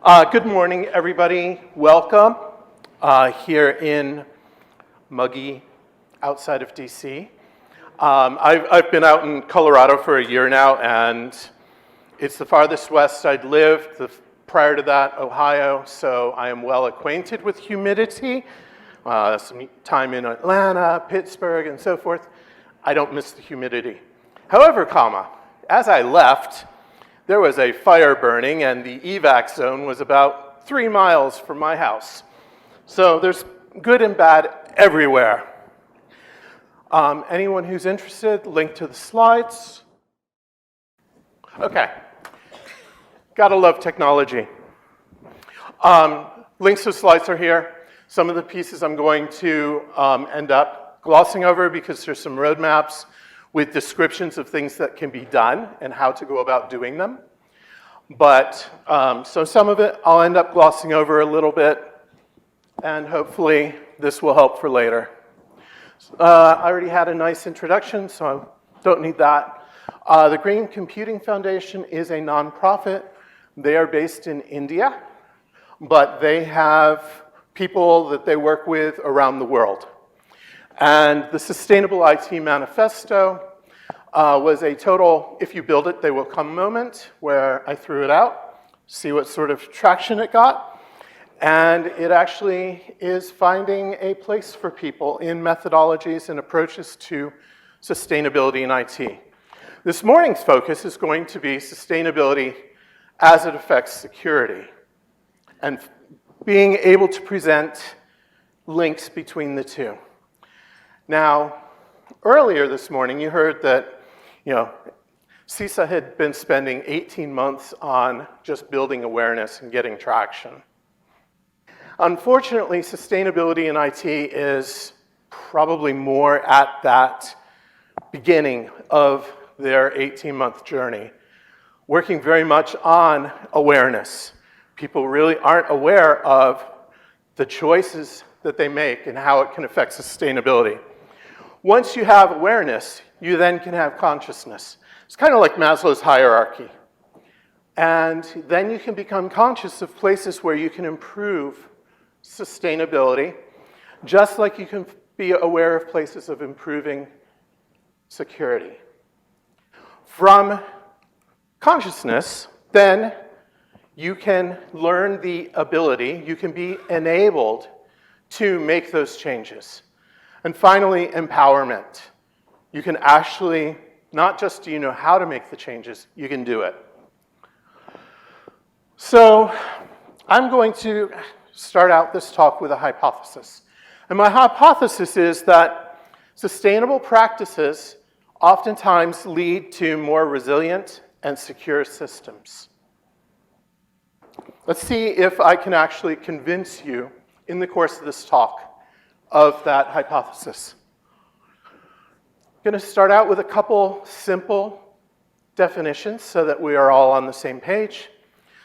Good morning, everybody. Welcome here in muggy outside of DC. I've been out in Colorado for a year now, and it's the farthest west I'd lived. Prior to that, Ohio, so I am well acquainted with humidity. Some time in Atlanta, Pittsburgh, and so forth. I don't miss the humidity. However, as I left, there was a fire burning, and the evac zone was about 3 miles from my house. So there's good and bad everywhere. Anyone who's interested, link to the slides. Okay. Gotta love technology. Links to the slides are here. Some of the pieces I'm going to end up glossing over because there's some roadmaps with descriptions of things that can be done and how to go about doing them. But, so some of it I'll end up glossing over a little bit, and hopefully this will help for later. I already had a nice introduction, so I don't need that. The Green Computing Foundation is a nonprofit. They are based in India, but they have people that they work with around the world. And the Sustainable IT Manifesto was a total, if you build it, they will come moment where I threw it out, see what sort of traction it got. And it actually is finding a place for people in methodologies and approaches to sustainability in IT. This morning's focus is going to be sustainability as it affects security and being able to present links between the two. Now, earlier this morning, you heard that, CISA had been spending 18 months on just building awareness and getting traction. Unfortunately, sustainability in IT is probably more at that beginning of their 18-month journey, working very much on awareness. People really aren't aware of the choices that they make and how it can affect sustainability. Once you have awareness, you then can have consciousness. It's kind of like Maslow's hierarchy. And then you can become conscious of places where you can improve sustainability, just like you can be aware of places of improving security. From consciousness, then you can learn the ability, you can be enabled to make those changes. And finally, empowerment. You can actually, not just do you know how to make the changes, you can do it. So I'm going to start out this talk with a hypothesis. And my hypothesis is that sustainable practices oftentimes lead to more resilient and secure systems. Let's see if I can actually convince you in the course of this talk of that hypothesis. I'm going to start out with a couple simple definitions so that we are all on the same page.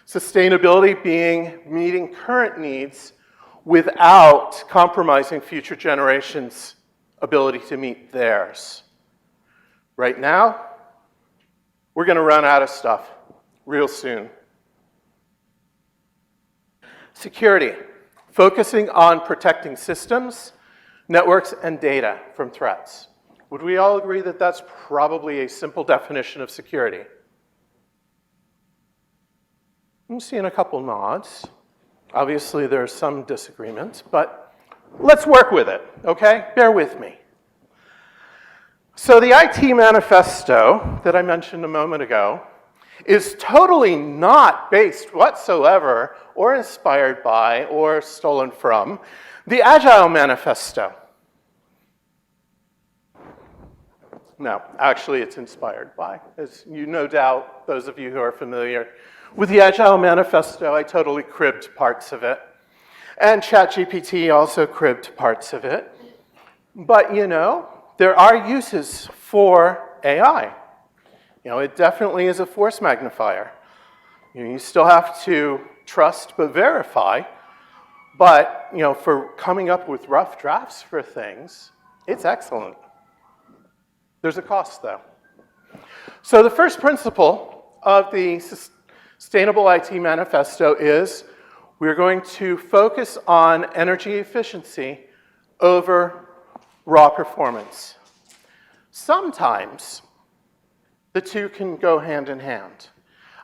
Sustainability being meeting current needs without compromising future generations' ability to meet theirs. Right now, we're going to run out of stuff real soon. Security, focusing on protecting systems, networks, and data from threats. Would we all agree that that's probably a simple definition of security? I'm seeing a couple nods. Obviously, there's some disagreement, but let's work with it, okay? Bear with me. So the IT Manifesto that I mentioned a moment ago is totally not based whatsoever or inspired by or stolen from the Agile Manifesto. No, actually it's inspired by. As you no doubt, those of you who are familiar with the Agile Manifesto, I totally cribbed parts of it. And ChatGPT also cribbed parts of it. But there are uses for AI. It definitely is a force magnifier. You still have to trust but verify. But, for coming up with rough drafts for things, it's excellent. There's a cost, though. So the first principle of the Sustainable IT Manifesto is we're going to focus on energy efficiency over raw performance. Sometimes the two can go hand in hand.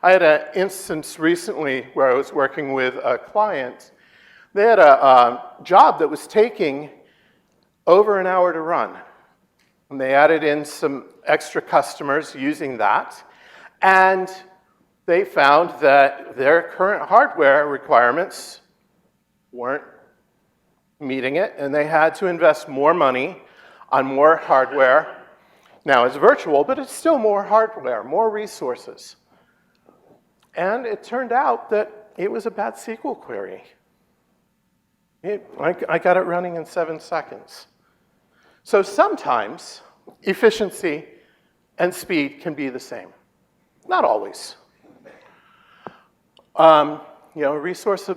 I had an instance recently where I was working with a client. They had a job that was taking over an hour to run. And they added in some extra customers using that. And they found that their current hardware requirements weren't meeting it, and they had to invest more money on more hardware. Now it's virtual, but it's still more hardware, more resources. And it turned out that it was a bad SQL query. I got it running in 7 seconds. So sometimes efficiency and speed can be the same. Not always. Resource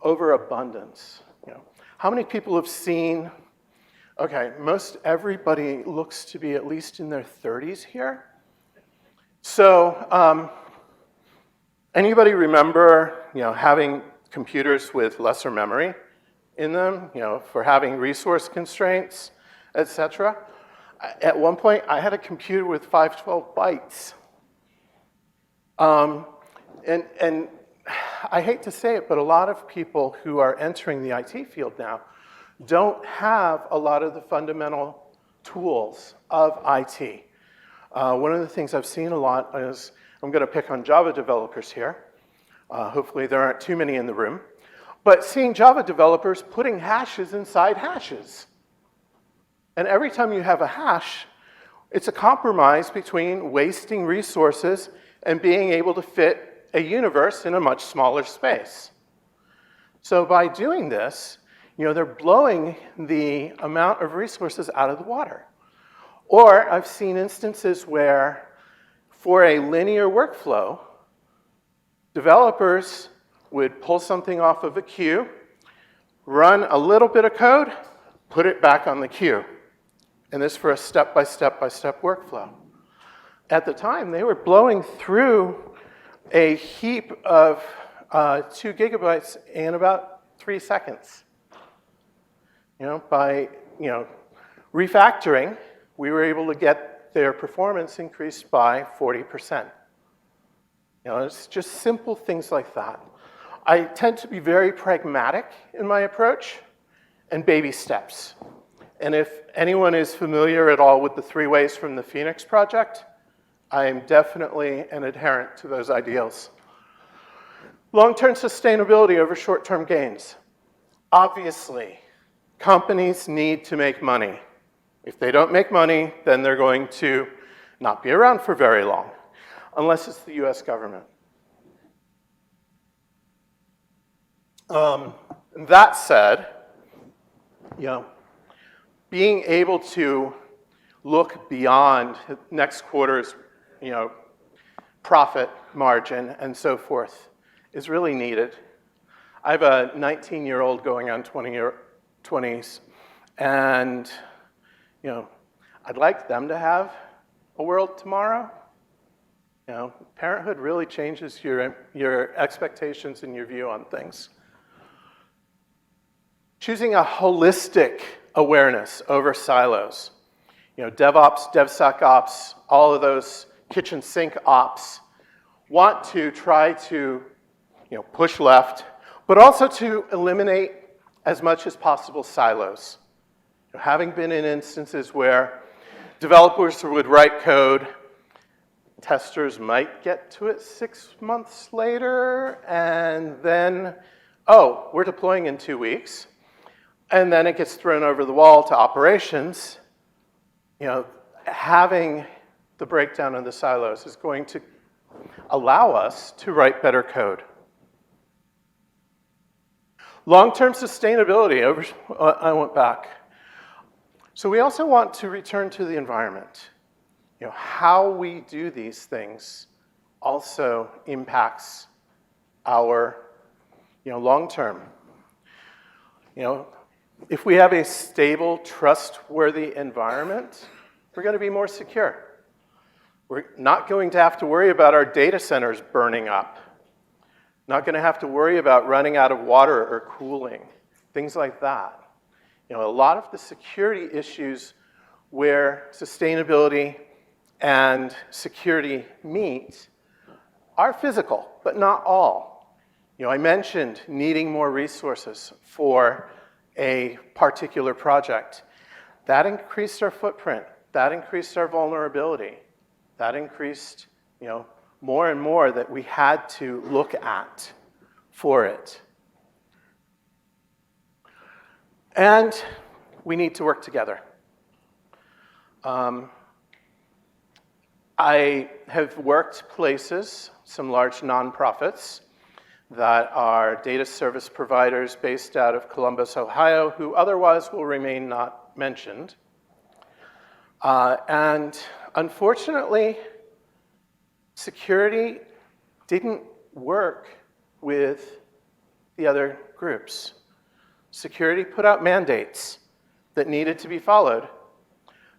overabundance. How many people have seen, okay, most everybody looks to be at least in their 30s here. So anybody remember, having computers with lesser memory in them, for having resource constraints, etc.? At one point, I had a computer with 512 bytes. And I hate to say it, but a lot of people who are entering the IT field now don't have a lot of the fundamental tools of IT. One of the things I've seen a lot is, I'm going to pick on Java developers here. Hopefully there aren't too many in the room. But seeing Java developers putting hashes inside hashes. And every time you have a hash, it's a compromise between wasting resources and being able to fit a universe in a much smaller space. So by doing this, they're blowing the amount of resources out of the water. Or I've seen instances where, for a linear workflow, developers would pull something off of a queue, run a little bit of code, put it back on the queue. And this for a step-by-step-by-step workflow. At the time, they were blowing through a heap of 2 gigabytes in about 3 seconds. By refactoring, we were able to get their performance increased by 40%. It's just simple things like that. I tend to be very pragmatic in my approach and baby steps. And if anyone is familiar at all with the 3 ways from the Phoenix Project, I am definitely an adherent to those ideals. Long-term sustainability over short-term gains. Obviously, companies need to make money. If they don't make money, then they're going to not be around for very long, unless it's the US government. That said, being able to look beyond next quarter's, profit margin and so forth is really needed. I have a 19-year-old going on 20s, and I'd like them to have a world tomorrow. Parenthood really changes your expectations and your view on things. Choosing a holistic awareness over silos. DevOps, DevSecOps, all of those kitchen sink ops want to try to push left, but also to eliminate as much as possible silos. Having been in instances where developers would write code, testers might get to it 6 months later, and then, oh, we're deploying in 2 weeks. And then it gets thrown over the wall to operations. Having the breakdown of the silos is going to allow us to write better code. Long-term sustainability, I went back. So we also want to return to the environment. How we do these things also impacts our long-term. If we have a stable, trustworthy environment, we're going to be more secure. We're not going to have to worry about our data centers burning up. Not going to have to worry about running out of water or cooling, things like that. A lot of the security issues where sustainability and security meet are physical, but not all. I mentioned needing more resources for a particular project. That increased our footprint. That increased our vulnerability. That increased, more and more that we had to look at for it. And we need to work together. I have worked places, some large nonprofits, that are data service providers based out of Columbus, Ohio, who otherwise will remain not mentioned. And unfortunately, security didn't work with the other groups. Security put out mandates that needed to be followed.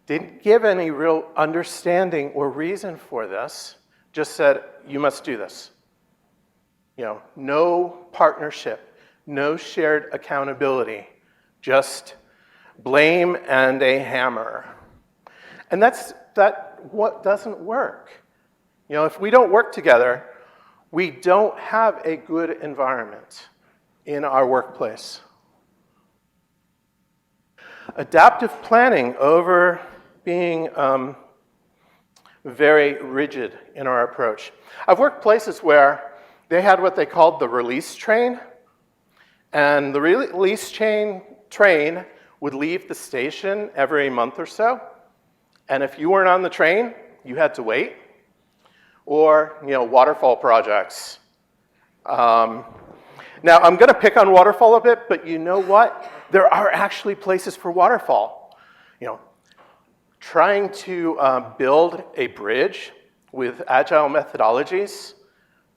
Didn't give any real understanding or reason for this, just said, you must do this. No partnership, no shared accountability, just blame and a hammer. And that's what doesn't work. If we don't work together, we don't have a good environment in our workplace. Adaptive planning over being very rigid in our approach. I've worked places where they had what they called the release train, and the release train would leave the station every month or so, and if you weren't on the train, you had to wait. Or, waterfall projects. Now, I'm going to pick on waterfall a bit, but you know what? There are actually places for waterfall. Trying to build a bridge with agile methodologies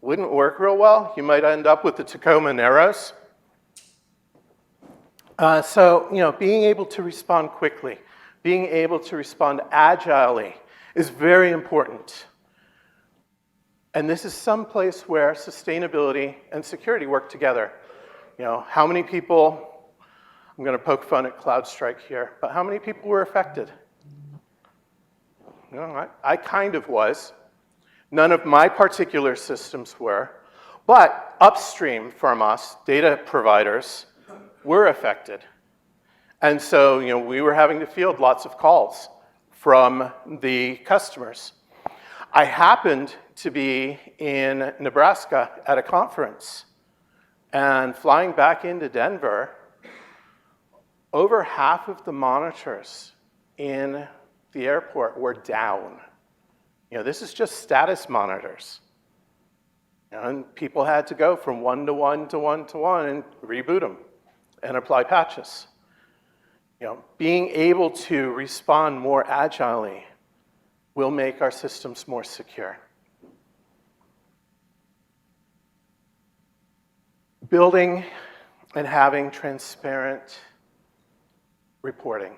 wouldn't work real well. You might end up with the Tacoma Narrows. So, being able to respond quickly, being able to respond agilely is very important. And this is some place where sustainability and security work together. How many people, I'm going to poke fun at CloudStrike here, but how many people were affected? I kind of was. None of my particular systems were. But upstream from us, data providers were affected. And so, we were having to field lots of calls from the customers. I happened to be in Nebraska at a conference, and flying back into Denver, over half of the monitors in the airport were down. This is just status monitors. And people had to go from 1 to 1 to 1 to 1 and reboot them and apply patches. Being able to respond more agilely will make our systems more secure. Building and having transparent reporting.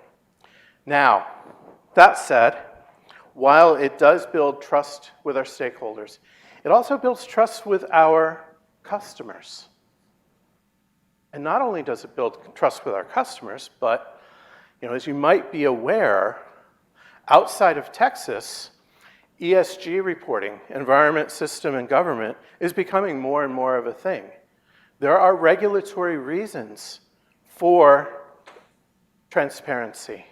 Now, that said, while it does build trust with our stakeholders, it also builds trust with our customers. And not only does it build trust with our customers, but as you might be aware, outside of Texas, ESG reporting, environment, system, and government, is becoming more and more of a thing. There are regulatory reasons for transparency.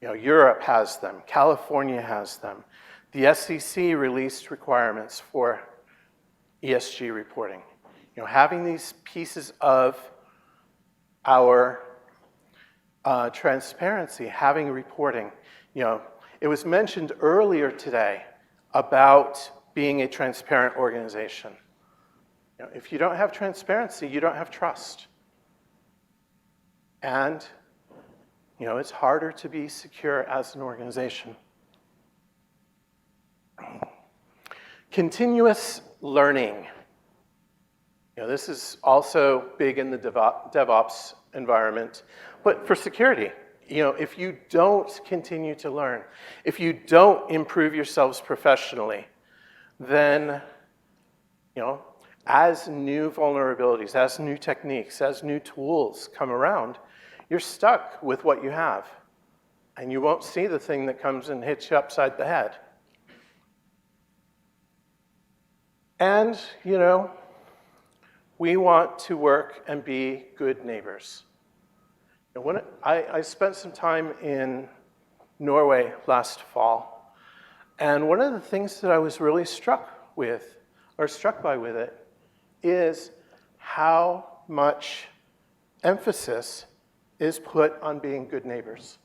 Europe has them, California has them. The SEC released requirements for ESG reporting. Having these pieces of our transparency, having reporting. It was mentioned earlier today about being a transparent organization. If you don't have transparency, you don't have trust. And it's harder to be secure as an organization. Continuous learning. This is also big in the DevOps environment, but for security. if you don't continue to learn, if you don't improve yourselves professionally, then, as new vulnerabilities, as new techniques, as new tools come around, you're stuck with what you have. And you won't see the thing that comes and hits you upside the head. And, we want to work and be good neighbors. When I spent some time in Norway last fall, and one of the things that I was really struck by with it, is how much emphasis is put on being good neighbors.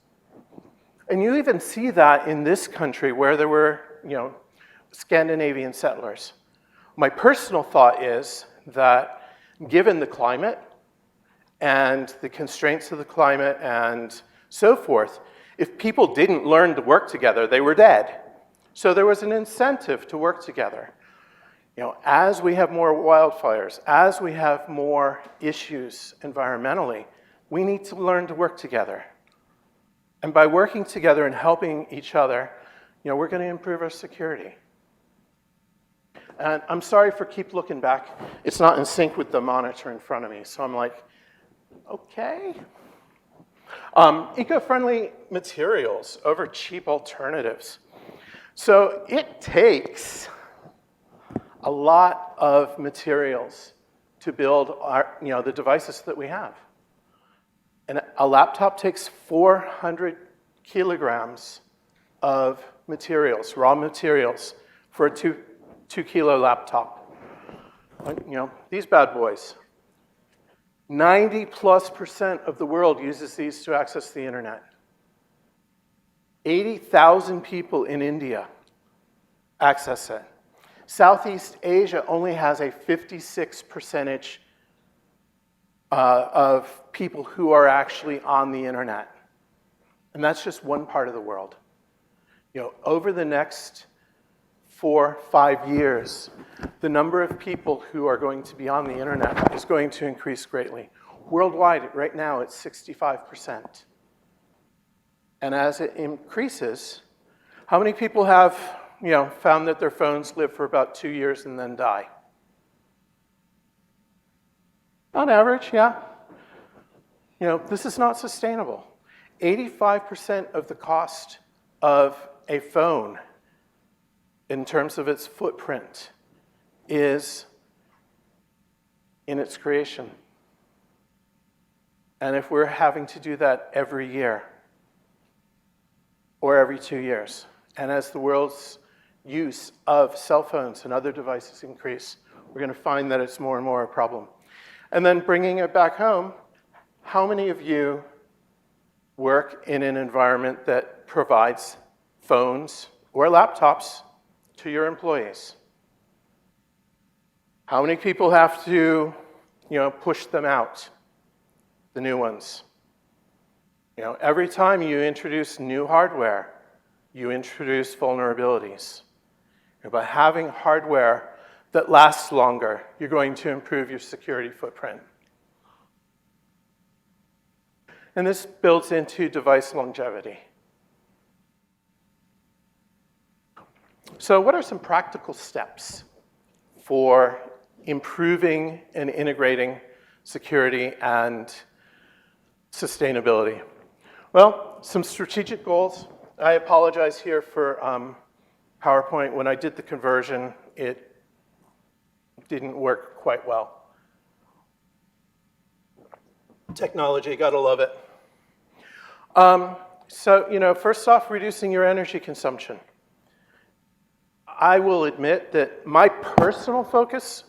And you even see that in this country where there were, Scandinavian settlers. My personal thought is that given the climate and the constraints of the climate and so forth, if people didn't learn to work together, they were dead. So there was an incentive to work together. As we have more wildfires, as we have more issues environmentally, we need to learn to work together. And by working together and helping each other, we're going to improve our security. And I'm sorry for keep looking back. It's not in sync with the monitor in front of me. So I'm like, okay. Eco-friendly materials over cheap alternatives. So it takes a lot of materials to build the devices that we have. And a laptop takes 400 kilograms of materials, raw materials, for a two kilo laptop. These bad boys. 90+% of the world uses these to access the internet. 80,000 people in India access it. Southeast Asia only has a 56% of people who are actually on the internet. And that's just one part of the world. Over the next 4-5 years, the number of people who are going to be on the internet is going to increase greatly. Worldwide, right now, it's 65%. And as it increases, how many people have, found that their phones live for about 2 years and then die? On average, yeah. This is not sustainable. 85% of the cost of a phone in terms of its footprint is in its creation. And if we're having to do that every year or every 2 years, and as the world's use of cell phones and other devices increase, we're going to find that it's more and more a problem. And then bringing it back home, how many of you work in an environment that provides phones or laptops to your employees? How many people have to, push them out, the new ones? Every time you introduce new hardware, you introduce vulnerabilities. By having hardware that lasts longer, you're going to improve your security footprint. And this builds into device longevity. So what are some practical steps for improving and integrating security and sustainability? Well, some strategic goals. I apologize here for PowerPoint. When I did the conversion, it didn't work quite well. Technology, gotta love it. So, first off, reducing your energy consumption. I will admit that my personal focus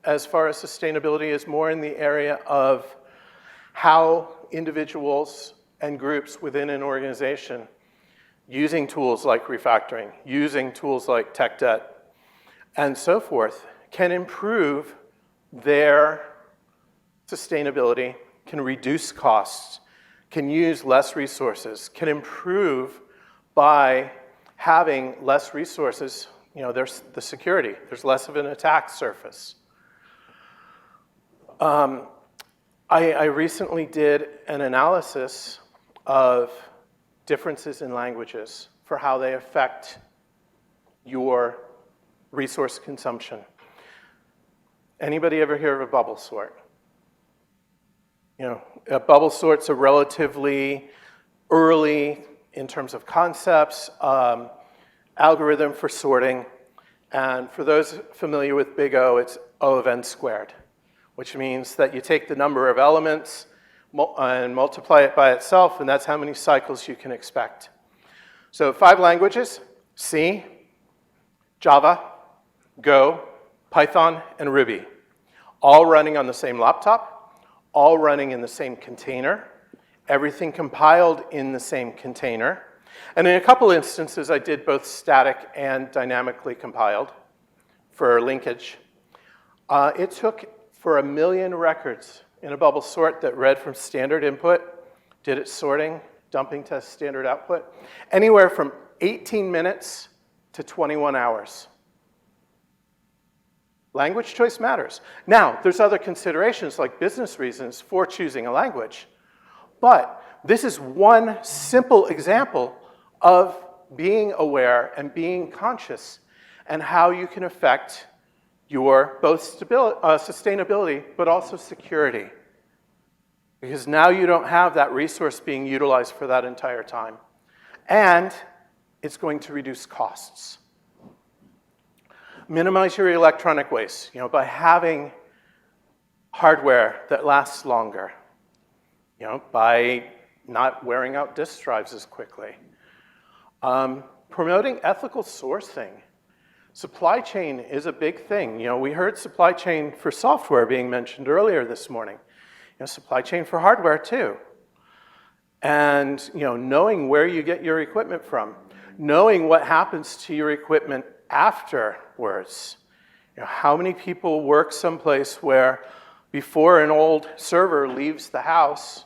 as far as sustainability is more in the area of how individuals and groups within an organization using tools like refactoring, using tools like tech debt, and so forth, can improve their sustainability, can reduce costs, can use less resources, can improve by having less resources. There's the security. There's less of an attack surface. I recently did an analysis of differences in languages for how they affect your resource consumption. Anybody ever hear of a bubble sort? A bubble sort's a relatively early, in terms of concepts, algorithm for sorting. And for those familiar with big O, it's O of n squared, which means that you take the number of elements and multiply it by itself, and that's how many cycles you can expect. So 5 languages: C, Java, Go, Python, and Ruby, all running on the same laptop, all running in the same container, everything compiled in the same container. And in a couple instances, I did both static and dynamically compiled for linkage. It took for 1 million records in a bubble sort that read from standard input, did its sorting, dumping to standard output, anywhere from 18 minutes to 21 hours. Language choice matters. Now, there's other considerations like business reasons for choosing a language. But this is one simple example of being aware and being conscious and how you can affect your both sustainability, but also security. Because now you don't have that resource being utilized for that entire time. And it's going to reduce costs. Minimize your electronic waste, by having hardware that lasts longer, by not wearing out disk drives as quickly. Promoting ethical sourcing. Supply chain is a big thing. We heard supply chain for software being mentioned earlier this morning. Supply chain for hardware too. And knowing where you get your equipment from, knowing what happens to your equipment afterwards. How many people work someplace where before an old server leaves the house,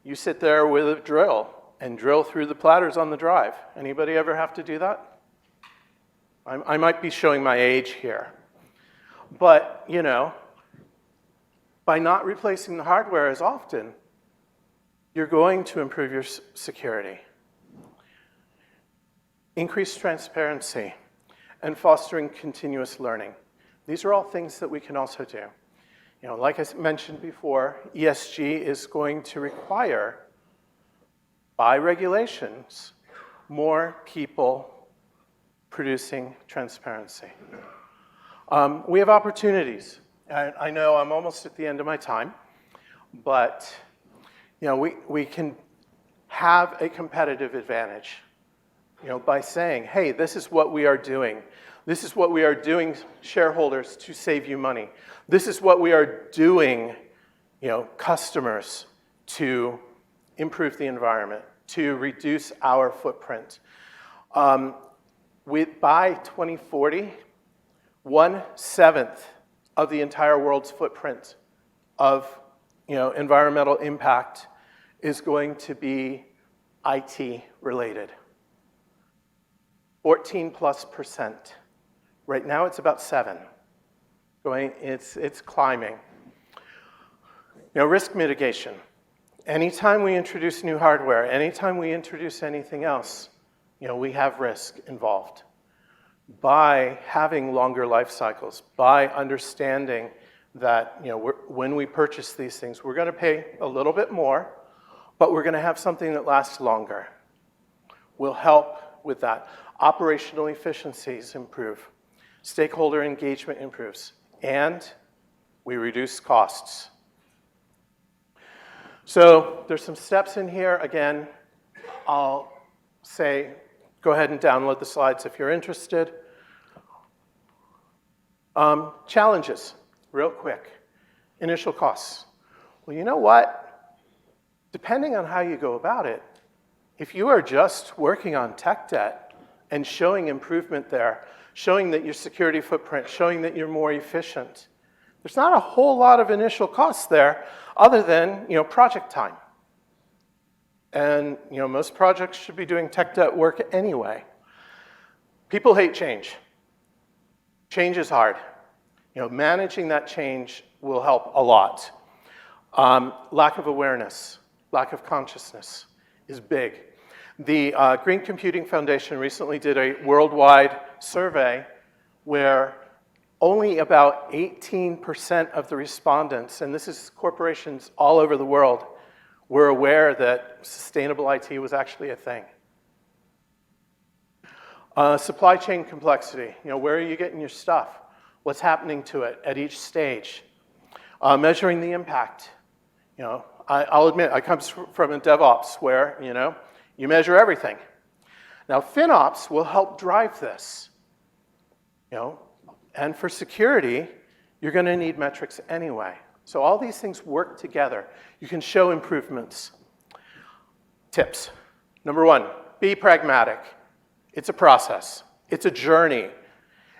you sit there with a drill and drill through the platters on the drive? Anybody ever have to do that? I might be showing my age here. But, by not replacing the hardware as often, you're going to improve your security. Increase transparency and fostering continuous learning. These are all things that we can also do. Like I mentioned before, ESG is going to require, by regulations, more people producing transparency. We have opportunities. I know I'm almost at the end of my time, but we can have a competitive advantage by saying, hey, this is what we are doing. This is what we are doing, shareholders, to save you money. This is what we are doing, customers, to improve the environment, to reduce our footprint. By 2040, 1/7 of the entire world's footprint of environmental impact is going to be IT related. 14+%. Right now it's about 7. It's climbing. Risk mitigation. Anytime we introduce new hardware, anytime we introduce anything else, we have risk involved. By having longer life cycles, by understanding that when we purchase these things, we're going to pay a little bit more, but we're going to have something that lasts longer. We'll help with that. Operational efficiencies improve. Stakeholder engagement improves. And we reduce costs. So there's some steps in here. Again, I'll say, go ahead and download the slides if you're interested. Challenges, real quick. Initial costs. Well, you know what? Depending on how you go about it, if you are just working on tech debt and showing improvement there, showing that your security footprint, showing that you're more efficient, there's not a whole lot of initial costs there other than project time. And most projects should be doing tech debt work anyway. People hate change. Change is hard. Managing that change will help a lot. Lack of awareness, lack of consciousness is big. The Green Computing Foundation recently did a worldwide survey where only about 18% of the respondents, and this is corporations all over the world, were aware that sustainable IT was actually a thing. Supply chain complexity. Where are you getting your stuff? What's happening to it at each stage? Measuring the impact. I'll admit, I come from a DevOps where, you measure everything. Now, FinOps will help drive this. And for security, you're going to need metrics anyway. So all these things work together. You can show improvements. Tips. Number one, be pragmatic. It's a process. It's a journey.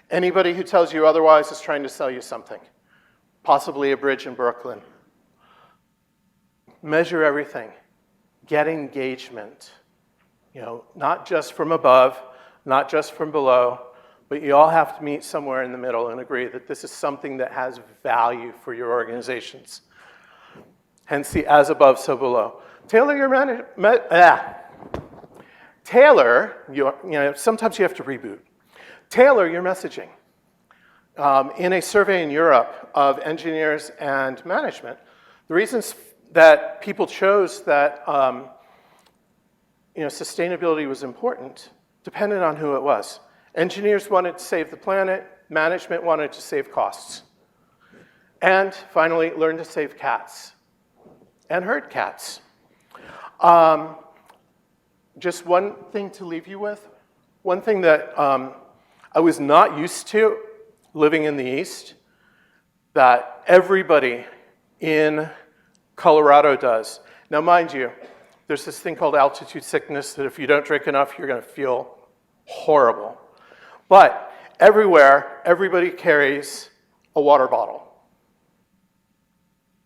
Anybody who tells you otherwise is trying to sell you something, possibly a bridge in Brooklyn. Measure everything. Get engagement. Not just from above, not just from below, but you all have to meet somewhere in the middle and agree that this is something that has value for your organizations. Hence the as above, so below. Tailor your sometimes you have to reboot. Tailor your messaging. In a survey in Europe of engineers and management, the reasons that people chose that sustainability was important depended on who it was. Engineers wanted to save the planet, management wanted to save costs. And finally, learn to save cats and herd cats. Just one thing to leave you with. One thing that I was not used to living in the East, that everybody in Colorado does. Now, mind you, there's this thing called altitude sickness that if you don't drink enough, you're going to feel horrible. But everywhere, everybody carries a water bottle.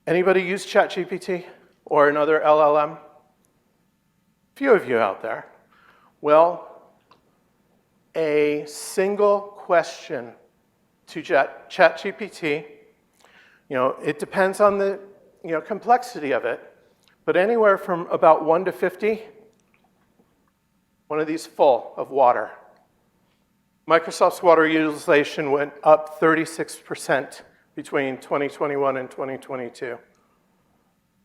Anybody use ChatGPT or another LLM? Few of you out there. Well, a single question to ChatGPT, it depends on the complexity of it, but anywhere from about 1 to 50, one of these full of water. Microsoft's water utilization went up 36% between 2021 and 2022.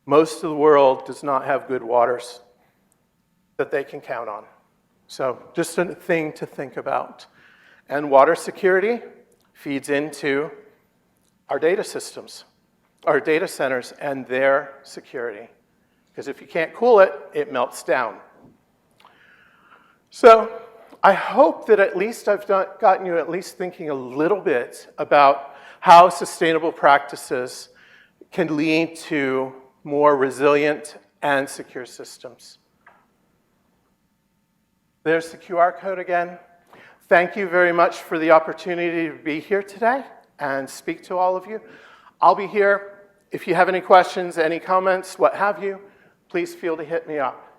Most of the world does not have good waters that they can count on. So just a thing to think about. And water security feeds into our data systems, our data centers and their security. Because if you can't cool it, it melts down. So I hope that at least I've gotten you at least thinking a little bit about how sustainable practices can lead to more resilient and secure systems. There's the QR code again. Thank you very much for the opportunity to be here today and speak to all of you. I'll be here. If you have any questions, any comments, what have you, please feel to hit me up.